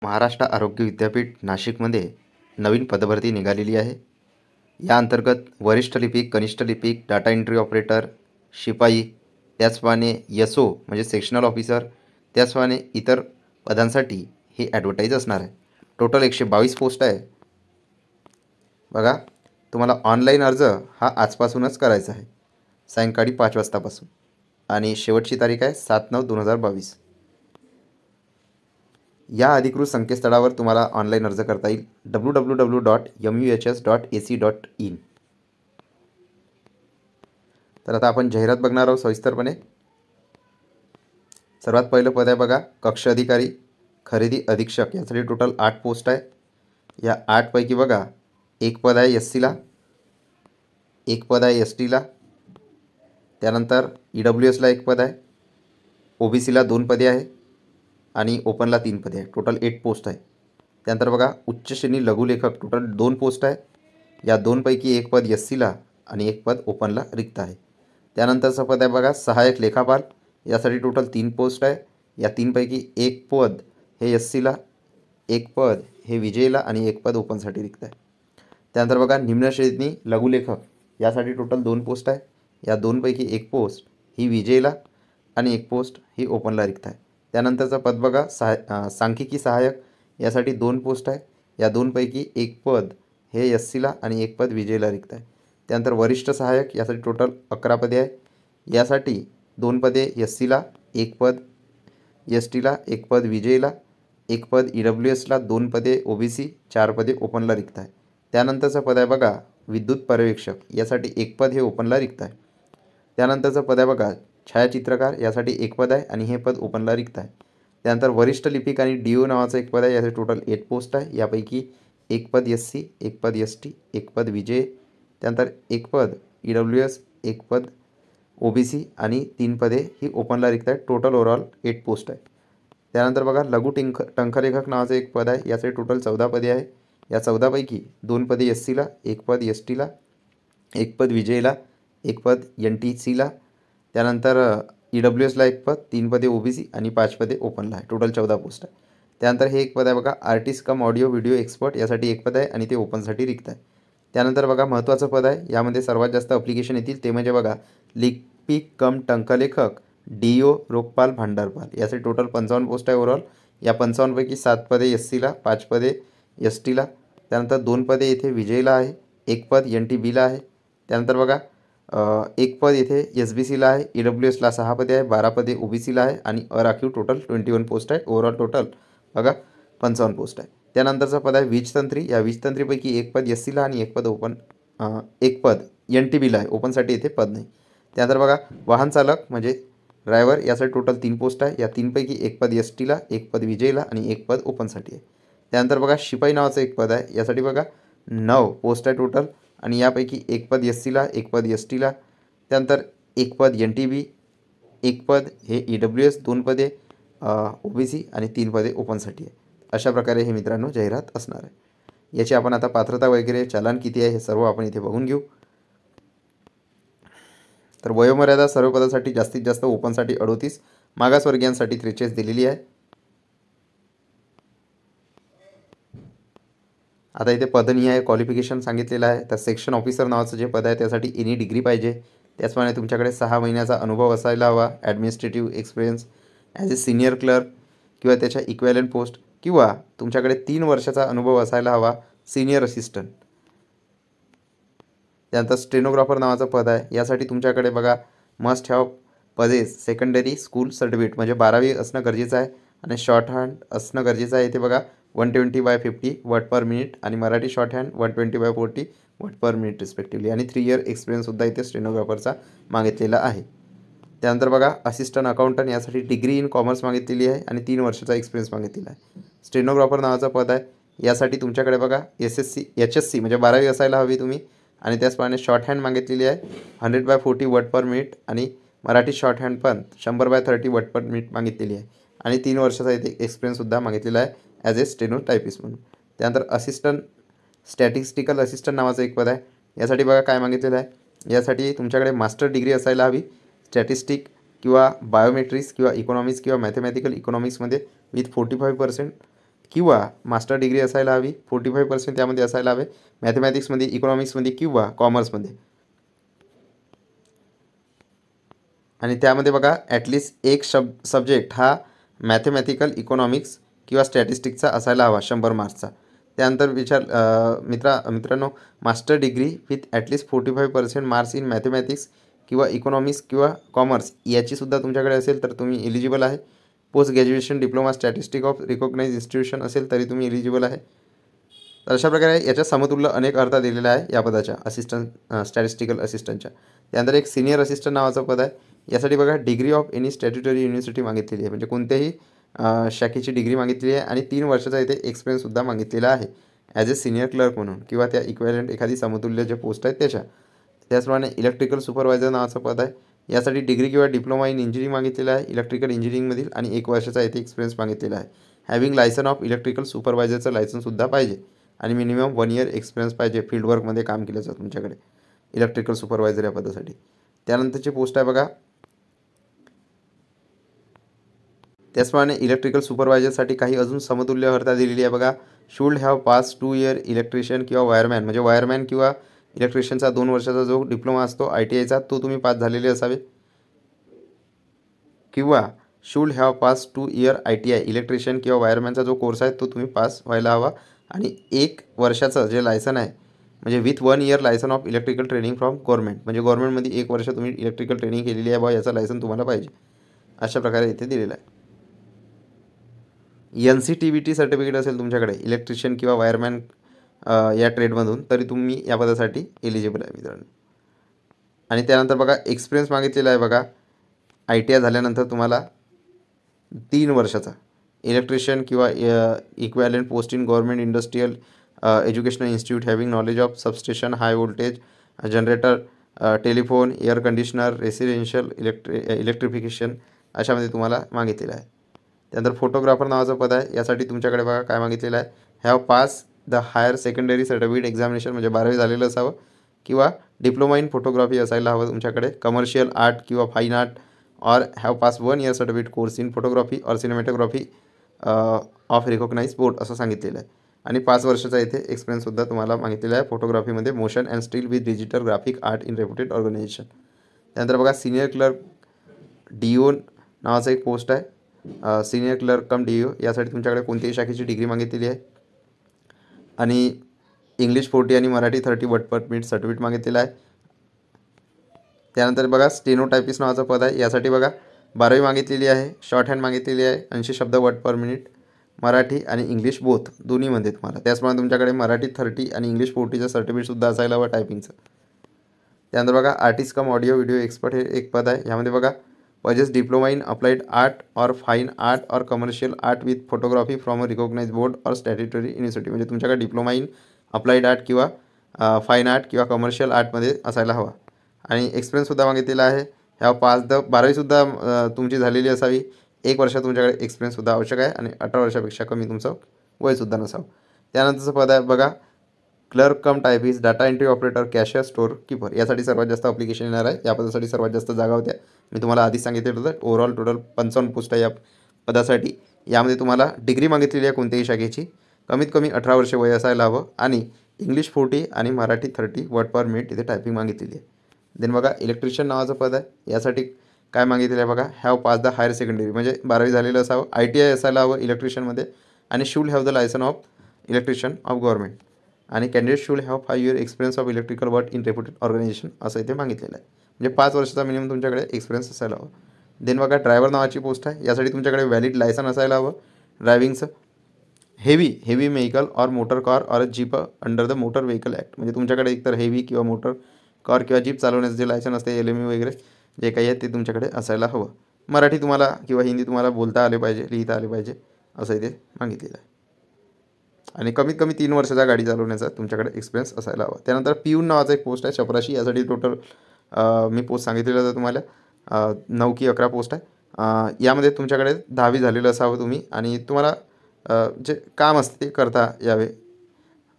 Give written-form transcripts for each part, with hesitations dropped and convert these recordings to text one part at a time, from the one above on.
महाराष्ट्र आरोग्य विद्यापीठ नाशिकमध्ये नवीन पदभरती निघालेली आहे. या अंतर्गत वरिष्ठ लिपिक, कनिष्ठ लिपिक, डाटा एंट्री ऑपरेटर, शिपाई, त्याचप्रमाणे एसओ म्हणजे सेक्शनल ऑफिसर, त्याचप्रमाणे इतर पदांसाठी ही ॲडव्हर्टाईज असणार आहे. टोटल 122 पोस्ट आहे. बघा, तुम्हाला ऑनलाईन अर्ज हा आजपासूनच करायचा आहे, सायंकाळी 5 वाजतापासून, आणि शेवटची तारीख आहे 7/9/2022. या अधिकृत संकेतस्थळावर तुम्हाला ऑनलाईन अर्ज करता येईल www.muhs.ac.in. तर आता आपण जाहिरात बघणार आहोत सविस्तरपणे. सर्वात पहिलं पद आहे बघा, कक्ष अधिकारी, खरेदी अधीक्षक. यासाठी टोटल 8 पोस्ट आहे. या 8 पैकी बघा, एक पद आहे SCला, एक पद आहे STला, त्यानंतर EWSला एक पद आहे, OBCला 2 पदे आहे आणि ओपनला 3 पदे आहे. टोटल 8 पोस्ट आहे. त्यानंतर बघा, उच्च श्रेणी लघुलेखक, टोटल 2 पोस्ट आहे. या 2 पैकी एक पद SCला आणि एक पद ओपनला रिक्त आहे. त्यानंतरचं पद आहे बघा, सहाय्यक लेखापाल. यासाठी टोटल 3 पोस्ट आहे. या 3 पैकी एक पद हे SCला, एक पद हे विजयला आणि एक पद ओपनसाठी रिक्त आहे. त्यानंतर बघा, निम्न श्रेणी लघुलेखक. यासाठी टोटल 2 पोस्ट आहे. या 2 पैकी एक पोस्ट ही विजयला आणि एक पोस्ट ही ओपनला रिक्त आहे. त्यानंतरचं पद बघा, सांख्यिकी सहाय्यक. यासाठी 2 पोस्ट आहे. या 2 पैकी एक पद हे SCला आणि एक पद विजयला रिक्त आहे. त्यानंतर वरिष्ठ सहाय्यक. यासाठी टोटल 11 पदे आहे. यासाठी 2 पदे SCला, एक पद STला, एक पद विजयला, एक पद EWSला, 2 पदे OBC, 4 पदे ओपनला रिक्त आहे. त्यानंतरचं पद आहे बघा, विद्युत पर्यवेक्षक. यासाठी एक पद हे ओपनला रिक्त आहे. त्यानंतरचं पद आहे बघा, छायाचित्रकार. यासाठी एक पद आहे आणि हे पद ओपनला रिक्त आहे. त्यानंतर वरिष्ठ लिपिक आणि DO नावाचं एक पद आहे. यासाठी टोटल 8 पोस्ट आहे. यापैकी एक पद SC, एक पद ST, एक पद विजय, त्यानंतर एक पद EWS, एक पद OBC आणि 3 पदे ही ओपनला रिक्त आहे. टोटल ओव्हरऑल 8 पोस्ट आहे. त्यानंतर बघा, लघु टंकलेखक नावाचं एक पद आहे. यासाठी टोटल 14 पदे आहे. या 14 पैकी 2 पदे SCला, एक पद STला, एक पद विजयला, एक पद NTCला, त्यानंतर EWSला एक पद, 3 पदे OBC आणि 5 पदे ओपनला आहे. टोटल 14 पोस्ट आहे. त्यानंतर हे एक पद आहे बघा, artist cum audio video expert. यासाठी एक पद आहे आणि ते ओपनसाठी रिक्त आहे. त्यानंतर बघा, महत्त्वाचं पद आहे. यामध्ये सर्वात जास्त ॲप्लिकेशन येतील ते म्हणजे बघा, लिपिक कम टंकलेखक, DO रोखपाल भांडारपाल. यासाठी टोटल 55 पोस्ट आहे ओव्हरऑल. या 55 पैकी 7 पदे SCला, 5 पदे STला, त्यानंतर 2 पदे इथे विजयला आहे, एक पद NTBला आहे. त्यानंतर बघा, एक पद इथे SBCला आहे, EWSला 6 पदे आहे, 12 पदे OBCला आहे आणि अराखीव टोटल 21 पोस्ट आहे. ओव्हरऑल टोटल बघा 55 पोस्ट आहे. त्यानंतरचा पद आहे वीजतंत्री. या वीजतंत्रीपैकी एक पद SCला आणि एक पद एक पद NTBला आहे. ओपनसाठी इथे पद नाही. त्यानंतर बघा, वाहन चालक म्हणजे ड्रायव्हर. यासाठी टोटल 3 पोस्ट आहे. या 3 पैकी एक पद STला, एक पद विजयला आणि एक पद ओपनसाठी आहे. त्यानंतर बघा, शिपाई नावाचं एक पद आहे. यासाठी बघा 9 पोस्ट आहे टोटल आणि यापैकी एक पद SCला, एक पद STला, त्यानंतर एक पद NTB, एक पद हे EWS, 2 पदे OBC आणि 3 पदे ओपनसाठी आहे. अशा प्रकारे हे मित्रांनो जाहिरात असणार आहे. याची आपण आता पात्रता वगैरे, चलन किती आहे हे सर्व आपण इथे बघून घेऊ. तर वयोमर्यादा सर्व पदासाठी जास्तीत जास्त ओपनसाठी 38, मागासवर्गीयांसाठी 43 दिलेली आहे. आता इथे पदनिहाय क्वालिफिकेशन सांगितलेलं आहे. तर सेक्शन ऑफिसर नावाचं जे पद आहे त्यासाठी एनी डिग्री पाहिजे. त्याचप्रमाणे तुमच्याकडे 6 महिन्याचा अनुभव असायला हवा, ॲडमिनिस्ट्रेटिव्ह एक्सपिरियन्स ॲज ए सिनियर क्लर्क किंवा त्याच्या इक्वॅलंट पोस्ट, किंवा तुमच्याकडे 3 वर्षाचा अनुभव असायला हवा सिनियर असिस्टंट. त्यानंतर स्टेनोग्राफर नावाचं पद आहे. यासाठी तुमच्याकडे बघा, must have possess secondary school certificate म्हणजे 12वी असणं गरजेचं आहे आणि शॉर्ट हँड असणं गरजेचं आहे. इथे बघा 120/50 वर्ड पर मिनिट आणि Marathi short hand 120/40 word per minute respectively, आणि 3 इयर एक्सपिरियन्ससुद्धा इथे स्टेनोग्राफरचा मागितलेला आहे. त्यानंतर बघा, असिस्टंट अकाउंटंट. यासाठी डिग्री इन कॉमर्स मागितलेली आहे आणि 3 वर्षाचा एक्सपिरियन्स मागितलेला आहे. स्टेनोग्राफर नावाचं पद आहे. यासाठी तुमच्याकडे बघा HSC म्हणजे 12वी असायला हवी तुम्ही, आणि त्याचप्रमाणे शॉर्ट हँड मागितलेली आहे 100/40 वर्ड पर मिनिट आणि मराठी शॉर्ट हँड पण 100/30 वर्ड पर मिनिट मागितलेली आहे आणि 3 वर्षाचा इथे एक्सपिरियन्ससुद्धा मागितलेला आहे ॲज ए स्टेनोटायपिस्ट म्हणून. त्यानंतर असिस्टंट स्टॅटिस्टिकल असिस्टंट नावाचं एक पद आहे. यासाठी बघा काय मागितलेलं आहे. यासाठी तुमच्याकडे मास्टर डिग्री असायला हवी स्टॅटिस्टिक किंवा बायोमेट्रिक्स किंवा इकॉनॉमिक्स किंवा मॅथमॅटिकल इकॉनॉमिक्समध्ये विथ 45% किंवा मास्टर डिग्री असायला हवी, 45% त्यामध्ये असायला हवे, मॅथमॅटिक्समध्ये, इकॉनॉमिक्समध्ये किंवा कॉमर्समध्ये. आणि त्यामध्ये बघा ॲटलिस्ट एक सब्जेक्ट हा मॅथमॅटिकल, इकॉनॉमिक्स किंवा स्टॅटिस्टिक्सचा असायला हवा 100 मार्क्सचा. त्यानंतर मित्रांनो, master degree with at least 45% marks in mathematics किंवा इकॉनॉमिक्स किंवा कॉमर्स याचीसुद्धा तुमच्याकडे असेल तर तुम्ही एलिजिबल आहे. Post graduation diploma statistic of recognise institution असेल तरी तुम्ही एलिजिबल आहे. तर अशा प्रकारे याच्या समतुल्य अनेक अर्थ दिलेला आहे या पदाच्या, स्टॅटिस्टिकल असिस्टंटच्या. त्यानंतर एक सिनियर असिस्टंट नावाचं पद आहे. यासाठी बघा degree of any statutory university मागितलेली आहे, म्हणजे कोणत्याही शाखेची डिग्री मागितलेली आहे आणि 3 वर्षाचा इथे एक्सपिरियन्ससुद्धा मागितलेला आहे ॲज ए सिनियर क्लर्क म्हणून किंवा त्या इक्वॅलंट एखादी समतुल्य जे पोस्ट आहेत त्याच्या. त्याचप्रमाणे इलेक्ट्रिकल सुपरवायझर नावाचं पद आहे. यासाठी डिग्री किंवा डिप्लोमा इन इंजिनिअरिंग मागितलेला आहे इलेक्ट्रिकल इंजिनिअरिंगमधील आणि 1 वर्षाचा इथे एक्सपिरियन्स मागितलेला आहे. हॅव्हिंग लायसन ऑफ इलेक्ट्रिकल सुपरवायझरचं लायसन्ससुद्धा पाहिजे आणि मिनिमम 1 इयर एक्सपिरियन्स पाहिजे फील्ड वर्कमध्ये काम केल्याचं तुमच्याकडे इलेक्ट्रिकल सुपरवायझर या पदासाठी. त्यानंतरची पोस्ट आहे बघा, त्याचप्रमाणे इलेक्ट्रिकल सुपरवायझरसाठी काही अजून समतुल्य अर्हता दिलेली आहे बघा. Should have pass 2 year electrician किंवा वायरमॅन, म्हणजे वायरमॅन किंवा इलेक्ट्रिशियनचा 2 वर्षाचा जो डिप्लोमा असतो ITIचा तो तुम्ही पास झालेले असावे. किंवा should have pass 2 year ITI electrician किंवा वायरमॅनचा जो कोर्स आहे तो तुम्ही पास व्हायला हवा आणि 1 वर्षाचं जे लायसन आहे म्हणजे with 1 year licence of electrical training from government, म्हणजे गव्हर्नमेंटमध्ये 1 वर्ष तुम्ही इलेक्ट्रिकल ट्रेनिंग केलेली आहे बा याचं लायसन तुम्हाला पाहिजे. अशा प्रकारे इथे दिलेलं आहे. NCTBT सर्टिफिकेट असेल तुमच्याकडे इलेक्ट्रिशियन किंवा वायरमॅन या ट्रेडमधून तरी तुम्ही या पदासाठी एलिजिबल आहे मित्रांनो. आणि त्यानंतर बघा एक्सपिरियन्स मागितलेला आहे बघा. ITI झाल्यानंतर तुम्हाला 3 वर्षाचा इलेक्ट्रिशियन किंवा equivalent post in government industrial educational institute having knowledge of substation, high voltage generator, telephone, air conditioner, residential electrification अशामध्ये तुम्हाला मागितलेलं आहे. त्यानंतर फोटोग्राफर नावाचं पद आहे. यासाठी तुमच्याकडे बघा काय मागितलेलं आहे, have pass the higher secondary certificate examination, म्हणजे 12वी झालेलं असावं किंवा डिप्लोमा इन फोटोग्राफी असायला हवं तुमच्याकडे, कमर्शियल आर्ट किंवा फाईन आर्ट, और have pass 1 year certificate course in photography और सिनेमॅटोग्राफी ऑफ रिकॉग्नाइज बोर्ड असं सांगितलेलं आहे. आणि 5 वर्षाचा इथे एक्सपिरियन्ससुद्धा तुम्हाला मागितलेला आहे फोटोग्राफीमध्ये, motion and still with digital graphic art in reputed organisation. त्यानंतर बघा सिनियर क्लर्क DO नावाचं एक पोस्ट आहे. सिनियर क्लर्क कम DO यासाठी तुमच्याकडे कोणत्याही शाखेची डिग्री मागितलेली आहे आणि इंग्लिश 40 आणि Marathi 30 word per minute certificate मागितलेलं आहे. त्यानंतर बघा स्टेनोटायपिस्ट नावाचं पद आहे. यासाठी बघा 12वी मागितलेली आहे, शॉर्ट हँड मागितलेली आहे, 80 शब्द वर्ड पर मिनिट, मराठी आणि इंग्लिश बोथ दोन्हीमध्ये तुम्हाला. त्याचप्रमाणे तुमच्याकडे मराठी 30 आणि इंग्लिश 40चं सर्टिफिकेटसुद्धा असायला हवं टायपिंगचं. त्यानंतर बघा artist cum audio video expert हे एक पद आहे. यामध्ये बघा possess diploma in applied art और फाईन आर्ट और commercial art with photography from a recognise board और स्टॅट्युटरी युनिव्हर्सिटी, म्हणजे तुमच्याकडे डिप्लोमा इन अप्लाइड आर्ट किंवा फाईन आर्ट किंवा कमर्शियल आर्टमध्ये असायला हवा. आणि एक्सपिरियन्ससुद्धा मागितलेला आहे. ह्या 12वीसुद्धा तुमची झालेली असावी. 1 वर्ष तुमच्याकडे एक्सपिरियन्ससुद्धा आवश्यक आहे आणि 18 वर्षापेक्षा कमी तुमचं वयसुद्धा नसावं. त्यानंतरचं पद आहे बघा क्लर्क कम typist, data entry operator, cashier, store keeper. यासाठी सर्वात जास्त अप्लिकेशन येणार आहे. या पदासाठी सर्वात जास्त जागा होत्या. मी तुम्हाला आधीच सांगितलेलं होतं. ओव्हरऑल टोटल 55 पोस्ट आहे या पदासाठी. यामध्ये तुम्हाला डिग्री मागितलेली आहे कोणत्याही शाखेची, कमीत कमी 18 वर्ष वय असायला हवं आणि इंग्लिश 40 आणि मराठी 30 वर्ड पर मिनिट इथे टायपिंग मागितलेली आहे. देन बघा इलेक्ट्रिशियन नावाचं पद आहे. यासाठी काय मागितलेलं आहे बघा, have pass the higher secondary, म्हणजे 12वी झालेलं असावं, ITI असायला हवं इलेक्ट्रिशियनमध्ये आणि should have the license of electrician of government आणि candidate should have 5 year experience of electrical work in reputed organisation असं इथे मागितलेलं आहे. म्हणजे 5 वर्षाचा मिनिमम तुमच्याकडे एक्सपिरियन्स असायला हवं. देन बघा ड्रायव्हर नावाची पोस्ट आहे. यासाठी तुमच्याकडे व्हॅलिड लायसन असायला हवं ड्रायव्हिंगचं. हेवी व्हेकल और मोटर कार और jeep under the motor vehicle act, म्हणजे तुमच्याकडे एकतर हेवी किंवा मोटर कार किंवा जीप चालवण्याचं जे लायसन असते LME वगैरे जे काही आहे ते तुमच्याकडे असायला हवं. मराठी तुम्हाला किंवा हिंदी तुम्हाला बोलता आले पाहिजे, लिहिता आले पाहिजे असं इथे मागितलेलं आहे. आणि कमीत कमी 3 वर्षाचा गाडी चालवण्याचा तुमच्याकडे एक्सपिरियन्स असायला हवा. त्यानंतर पिऊन नावाचा एक पोस्ट आहे चपराशी. यासाठी टोटल मी पोस्ट सांगितलेलं होतं तुम्हाला 9 की 11 पोस्ट आहे. यामध्ये तुमच्याकडे 10वी झालेलं असावं तुम्ही आणि तुम्हाला जे काम असते ते करता यावे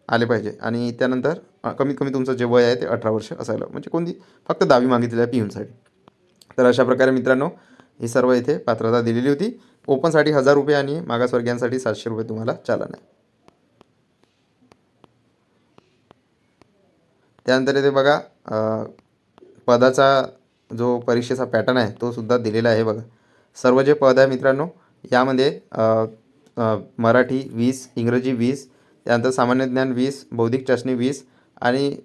आले पाहिजे आणि त्यानंतर कमीत कमी तुमचं जे वय आहे ते 18 वर्ष असायला, म्हणजे कोणती फक्त 10वी मागितलेली आहे पिऊनसाठी. तर अशा प्रकारे मित्रांनो ही सर्व इथे पात्रता दिलेली होती. ओपनसाठी 1000 रुपये आणि मागासवर्गीयांसाठी 700 रुपये तुम्हाला चालन आहे. त्यानंतर इथे बघा पदाचा जो परीक्षेचा पॅटर्न आहे तो सुद्धा दिलेला आहे बघा. सर्व जे पद आहे मित्रांनो यामध्ये मराठी 20, इंग्रजी 20, त्यानंतर सामान्य ज्ञान 20, बौद्धिक चाचणी 20 आणि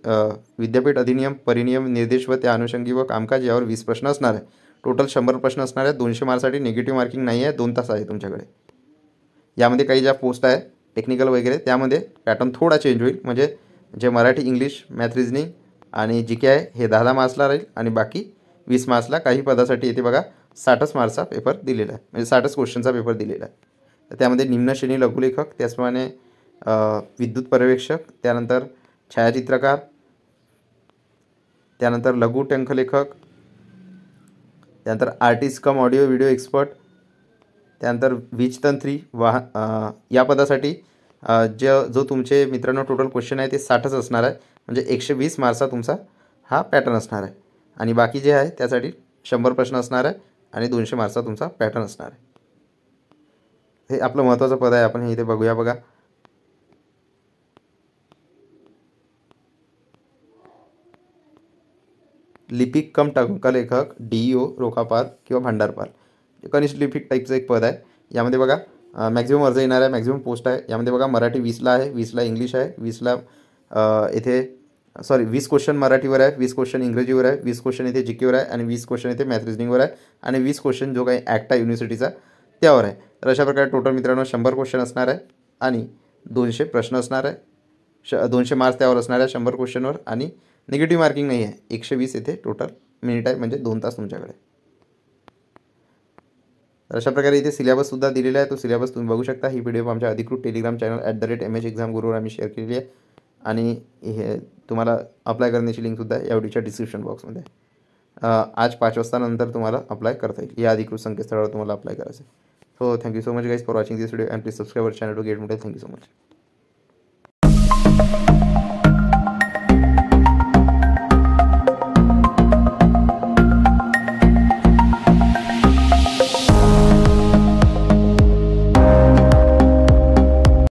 विद्यापीठ अधिनियम, परिनियम, निर्देश व त्या अनुषंगी व कामकाज यावर 20 प्रश्न असणार आहे. टोटल 100 प्रश्न असणार आहेत. 200 मार्क्ससाठी निगेटिव्ह मार्किंग नाही आहे. 2 तास आहे तुमच्याकडे. यामध्ये काही ज्या पोस्ट आहे टेक्निकल वगैरे त्यामध्ये पॅटर्न थोडा चेंज होईल. म्हणजे जे मराठी, इंग्लिश, मॅथ, रिजनिंग आणि जी के आहे हे 10 मार्क्सला राहील आणि बाकी 20 मार्क्सला. काही पदासाठी येते बघा 60 मार्क्सचा पेपर दिलेला आहे, म्हणजे 60 क्वेश्चनचा पेपर दिलेला आहे. तर त्यामध्ये निम्न श्रेणी लघुलेखक, त्याचप्रमाणे विद्युत पर्यवेक्षक, त्यानंतर छायाचित्रकार, त्यानंतर लघु टंकलेखक, त्यानंतर artist cum audio video expert, त्यानंतर वीजतंत्री या पदासाठी जो तुमचे मित्रांनो टोटल क्वेश्चन आहे ते 60च असणार आहे. म्हणजे 120 मार्क्सचा तुमचा हा पॅटर्न असणार आहे. आणि बाकी जे आहे त्यासाठी 100 प्रश्न असणार आहे आणि 200 मार्क्सचा तुमचा पॅटर्न असणार आहे. हे आपलं महत्त्वाचं पद आहे. आपण हे इथे बघूया बघा. लिपिक कम टंकलेखक, DEO, रोखापाल किंवा भांडारपाल, कनिष्ठ लिपिक टाईपचं एक पद आहे. यामध्ये बघा मॅक्झिमम अर्ज येणार आहे, मॅक्झिमम पोस्ट आहे. यामध्ये बघा मराठी 20ला आहे, 20ला इंग्लिश आहे, 20ला इथे 20 क्वेश्चन मराठीवर आहे, 20 क्वेश्चन इंग्रजीवर आहे, 20 क्वेश्चन इथे GKवर आहे आणि 20 क्वेश्चन इथे मॅथ रिजनिंगवर आहे आणि 20 क्वेश्चन जो काही ॲक्ट आहे युनिव्हर्सिटीचा त्यावर आहे. तर अशा प्रकारे टोटल मित्रांनो 100 क्वेश्चन असणार आहे आणि 200 प्रश्न असणार आहे. 200 मार्क्स त्यावर असणार आहे 100 क्वेश्चनवर आणि निगेटिव्ह मार्किंग नाही आहे. 120 इथे टोटल मिनिट आहे, म्हणजे 2 तास तुमच्याकडे. तर अशा प्रकारे इथे सिलेबससुद्धा दिलेला आहे. तो सिलेबस तुम्ही बघू शकता. ही पी आमच्या अधिकृत टेलिग्राम चॅनल @MH-Exam Guruवर आम्ही शेअर केलेली आहे आणि हे तुम्हाला अप्लाय करण्याची लिंकसुद्धा या व्हिडिओच्या डिस्क्रिप्शन बॉक्समध्ये आहे. आज 5 वाजता नंतर तुम्हाला अप्लाय करता येईल. या अधिकृत संकेतस्थळावर तुम्हाला अप्लाय करायचं आहे. So thank you so much guys for watching this video and please subscribe our channel to get motive. Thank you so much.